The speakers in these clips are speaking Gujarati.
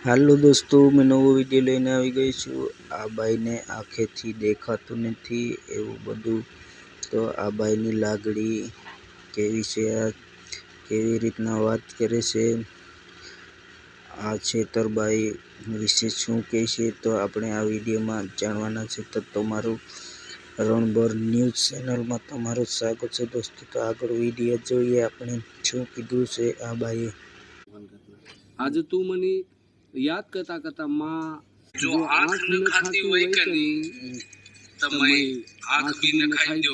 હાલો દોસ્તો, મેં નવો વિડીયો લઈને આવી ગઈ છું। આ બાઈને આંખેથી દેખાતું નથી એવું બધું, તો આ બાઈની લાગણી કેવી છે, કેવી રીતના વાત કરે છે, આ છેતરબાઈ વિશે શું કહે છે, તો આપણે આ વિડીયોમાં જાણવાના છે। તો તમારું રણભર ન્યૂઝ ચેનલમાં તમારું સ્વાગત છે દોસ્તો। તો આગળ વિડીયો જોઈએ આપણે શું કીધું છે આ બાઈએ। આજે તું મને યાદ કરતા કરતા માં જો આંખ ન ખાતી હોય કે નહીં તમે આંખ બી ન ખાઈ દો,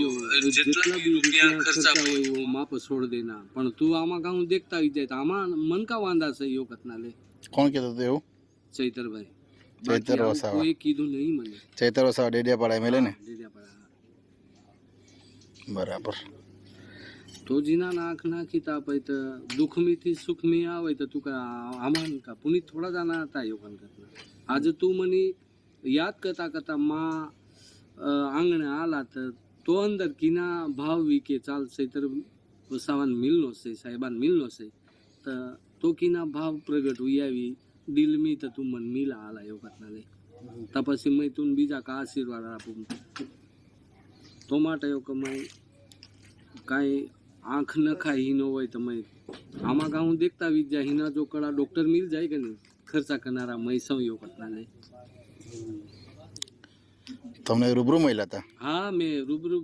જેટલા બી રૂપિયા ખર્ચા હોય वो माँ पर छोड़ देना। પણ તું આમાં કાં દેખતા આવી જાય તો આમાં મન કા વાંધા છે યો કતના લે। કોણ કહેતો હતો એવું? ચૈતરભાઈ। ચૈતર વસાવા કોઈ કીધું નહીં મને। ચૈતર વસાવા ડેડિયાપાડા એમએલએ ને? ડેડિયાપાડા। બરાબર। તો જીના નાખ નાખી તા પછી તો દુઃખમી થી સુખમી આવે તો તું કા આમાં કા પુનિત થોડા જાના હતા યો કન કતના। આજે તું મને યાદ કરતા કરતા માં આંગણે આલા તો અંદર કીના ભાવ વીકે ચાલ ચૈતર વસાવાન મિલનો છે, સાહેબાન મિલનો છે તો કીના ભાવ પ્રગટ हुई આવી દિલ મી તો તું મન મિલા આલા યો કતના લે તો પછી મેં તું બીજા કા આશીર્વાદ આપું તો માટે યો કમાઈ કાંઈ आँख न खाई ही न हो तमें आमा गाँव देखता भी जाए हिना जो कड़ा डॉक्टर मिल जाए कि नहीं खर्चा करनारा मैं सौ यो कतना ले। તમને રૂબરૂ મળ્યા હતા? હા, મેં રૂબરૂ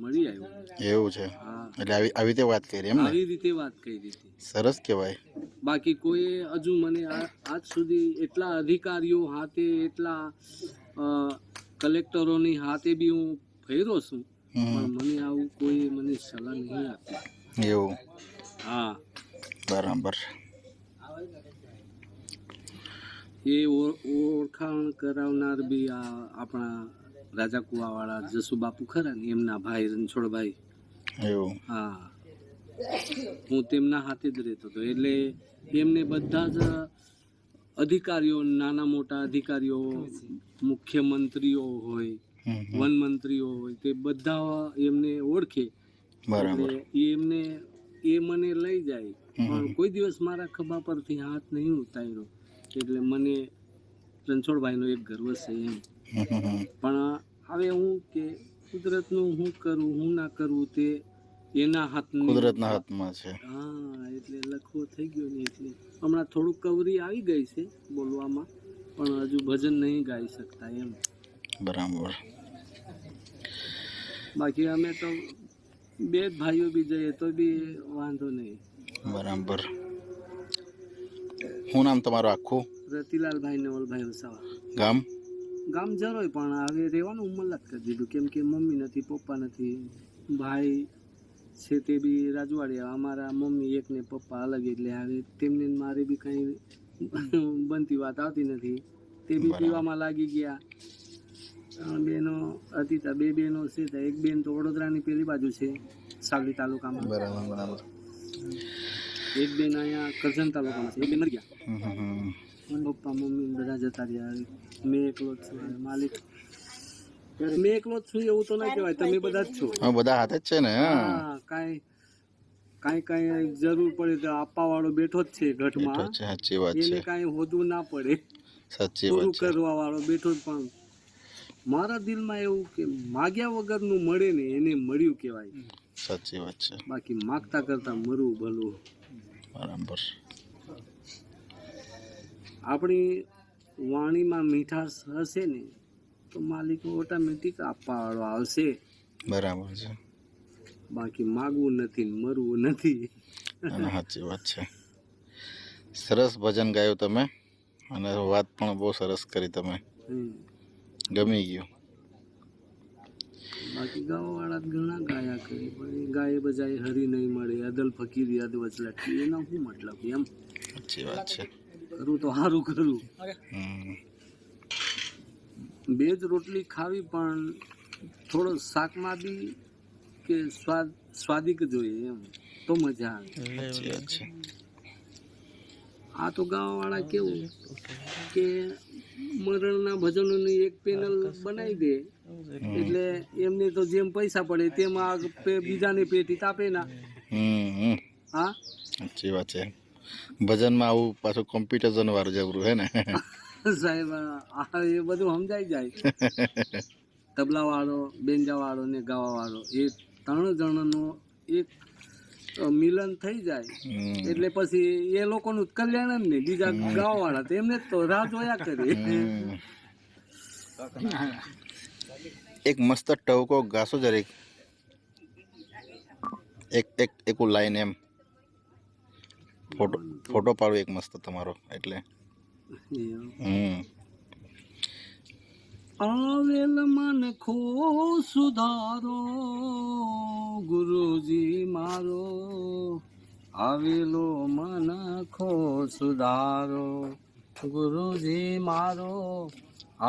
મળી આવ્યો। એવું છે? હા, એટલે આવી રીતે વાત કરી એમ ને? આવી રીતે વાત કરી હતી। સરસ કહેવાય। બાકી કોઈ હજુ મને આજ સુધી એટલા અધિકારીઓ હાથે એટલા કલેક્ટરોની હાથે બી હું ફેરો છું પણ મને આવું કોઈ મને સલાહ નહીં આપી એવું? હા, બરાબર। એ ઓળખાણ કરાવનાર બી આ આપણા રાજા કુવાવાળા જસુ બાપુ ખરા ને એમના ભાઈ રણછોડભાઈ। એવું? હા, હું તેમના હાથે જ રહેતો હતો એટલે એમને બધા જ અધિકારીઓ નાના મોટા અધિકારીઓ મુખ્યમંત્રીઓ હોય વન મંત્રીઓ હોય તે બધા એમને ઓળખે। બરાબર। એમને એ મને લઈ જાય પણ કોઈ દિવસ મારા ખભા પરથી હાથ નહીં ઉતાર્યો એટલે મને રણછોડભાઈનો એક ગર્વ છે એમ। પણ હવે હું કે કુદરતનું હું કરું હું ના કરું તે એના હાથમાં, કુદરતના હાથમાં છે। હા, એટલે લખવો થઈ ગયો ને એટલે હમણાં થોડુંક કવરી આવી ગઈ છે બોલવામાં પણ હજુ ભજન નહીં ગાઈ શકતા એમ। બરાબર। બાકી અમે તો બે જ ભાઈઓ બી જઈએ તો બી વાંધો નહીં। બરાબર। શું નામ તમારું આખું? રતિલાલભાઈ નવલભાઈ વસાવા। ગામ? ગામ જરોય પણ હવે રહેવાનું ઉમરલાત કરી દીધું કેમ કે મમ્મી નથી પપ્પા નથી ભાઈ છે તે બી રાજવાડિયા અમારા મમ્મી એકને પપ્પા અલગ એટલે હવે તેમને મારે બી કંઈ બનતી વાત આવતી નથી તે બી પીવામાં લાગી ગયા। બેનો હતી ત્યાં બે બેનો છે ત્યાં એક બેન તો વડોદરાની પેલી બાજુ છે સાવલી તાલુકામાં। બરાબર બરાબર। એક બેન અહીંયા કરજણ તાલુકામાં છે, એક બેન મરી ગયા। પપ્પા મમ્મી બધા જતા રહ્યા, મેં એકલો જ છું માલિક। મેં એકલો જ છું એવું તો ના કહેવાય, તમે બધા જ છો। બધા હાથે જ છે ને? હા, કાંઈ જરૂર પડે તો આપવા વાળો બેઠો જ છે ગઢમાં। સાચી વાત છે। એને કાંઈ હોદવું ના પડે, સાચી પૂરું વાત છે। કરવા વાળો બેઠો જ પણ મારા દિલમાં એવું કે માગ્યા વગરનું મળે ને એને મળ્યું કહેવાય। સાચી વાત છે। બાકી માગતા કરતા મરવું ભલું। બરાબર। આપણી વાણીમાં મીઠાશ હશે ને તો માલિક ઓટોમેટિક આપવા વાળો આવશે। બરાબર છે। બાકી માગવું નથી મરવું નથી। સાચી વાત છે। સરસ ભજન ગાયું તમે અને વાત પણ બહુ સરસ કરી તમે, ગમી ગયું। બાકી ગાવાવાળા ઘણા ગાયા કરી પણ એ ગાય બજાય હરી નહીં મળે અદલ ફકીરી અદ વચલાટી એનો શું મતલબ એમ? સાચી વાત છે। કરું તો સારું કરું। બે જ રોટલી ખાવી પણ થોડો શાકમાં બી કે સ્વાદિક જોઈએ એમ તો મજા આવે। સાચી વાત છે। આ તો ગાવાવાળા કેવું કે મરણના ભજનોની એક પેનલ બનાવી દે એટલે એમને તો જેમ પૈસા પડે તેમાં બીજાને પેટી તાપે ના। હા, સાચી વાત છે। ભજનમાં આવું પાછું કોમ્પિટિશન વાળું જબરું હે ને. સાહેબ એ બધું સમજાઈ જાય. તબલા વાળો, બેંજા વાળો ને ગાવા વાળો એ 3 જણનો એક મિલન થઈ જાય એટલે પછી એ લોકોનું કલ્યાણ જ નહીં. બીજા ગાવા વાળા તો એમને તો રાહ જોયા કરે. એક મસ્ત ટવકો ગાશો જરીક, એક લાઈન એમ ફોટો પાડો એક મસ્ત તમારો એટલે. આવેલ મન ખો સુધારો ગુરુજી મારો, આવેલો મન ખો સુધારો ગુરુજી મારો,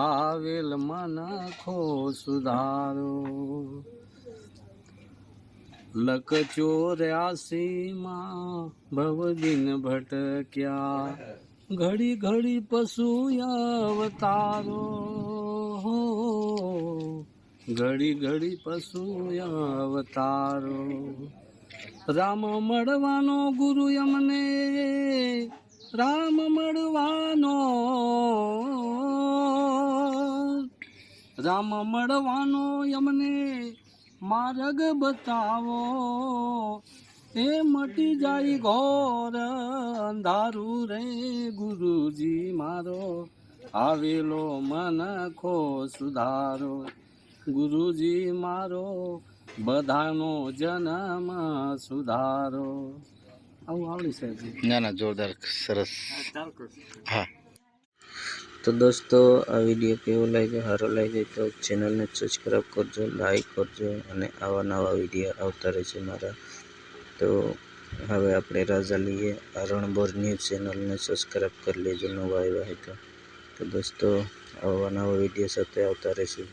આવેલ મન ખો સુધારો. લક 84 માં ભવદિન ભટક્યા, ઘડી ઘડી પશુ અવતારો, ઘડી ઘડી પશુ અવતારો. રામ મળવાનો ગુરુ અમને, રામ મળવાનો, રામ મળવાનો અમને માર્ગ બતાવો, એ મટી જાય ઘોર અંધારું રે ગુરુજી મારો, આવેલો મન ખો સુધારો ગુરુજી મારો, બધાનો જન્મ સુધારો. આવું આવડી સાહેબ? ના જોરદાર, સરસ. હા તો દોસ્તો આ વિડીયો કેવો લાગ્યો, સારો લાગ્યો તો ચેનલને સબસ્ક્રાઈબ કરજો, લાઈક કરજો અને આવા નવા વિડીયો આવતા રહેશે મારા. તો હવે આપણે રાજા લઈએ. રણભર ન્યૂઝ ચેનલને સબસ્ક્રાઈબ કરી લેજો નવા આવ્યા હોય તો. દોસ્તો આવા નવા વિડીયો સાથે આવતા રહેશું.